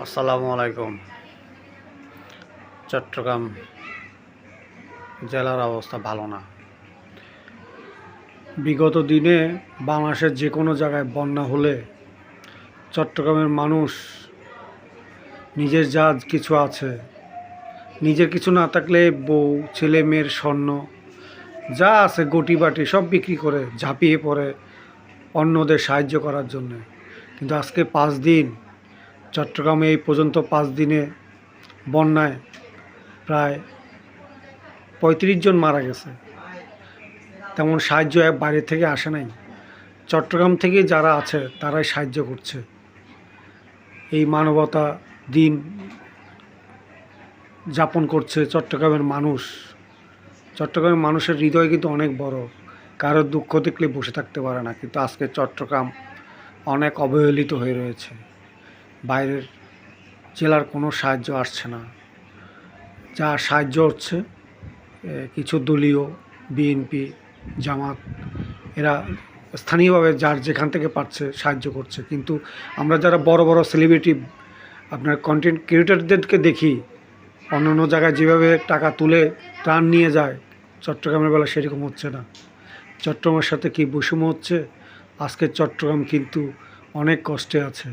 আসসালামু আলাইকুম। চট্টগ্রাম জেলার অবস্থা ভালো না। বিগত দিনে বাংলাদেশের যে কোনো জায়গায় বন্যা হলে চট্টগ্রামের মানুষ নিজের যা কিছু আছে, নিজের কিছু না থাকলে বউ, ছেলে মেয়ের স্বর্ণ যা আছে গটি বাটি সব বিক্রি করে ঝাঁপিয়ে পড়ে অন্যদের সাহায্য করার জন্য। কিন্তু আজকে 5 দিন চট্টগ্রামে এই পর্যন্ত 5 দিনে বন্যায় প্রায় 35 জন মারা গেছে। তেমন সাহায্য বাইরে থেকে আসে নাই, চট্টগ্রাম থেকে যারা আছে তারাই সাহায্য করছে। এই মানবতা দিন যাপন করছে চট্টগ্রামের মানুষ। চট্টগ্রামের মানুষের হৃদয় কিন্তু অনেক বড়, কারোর দুঃখ দেখলে বসে থাকতে পারে না। কিন্তু আজকে চট্টগ্রাম অনেক অবহেলিত হয়ে রয়েছে, বাইরের জেলার কোনো সাহায্য আসছে না। যা সাহায্য হচ্ছে কিছু দলীয়, বিএনপি, জামাত, এরা স্থানীয়ভাবে যার যেখান থেকে পারছে সাহায্য করছে। কিন্তু আমরা যারা বড় বড় সেলিব্রিটি, আপনার কন্টেন্ট ক্রিয়েটরদেরকে দেখি অন্য জায়গায় যেভাবে টাকা তুলে ত্রাণ নিয়ে যায়, চট্টগ্রামের বেলা সেরকম হচ্ছে না। চট্টগ্রামের সাথে কি বৈষম্য হচ্ছে? আজকে চট্টগ্রাম কিন্তু অনেক কষ্টে আছে।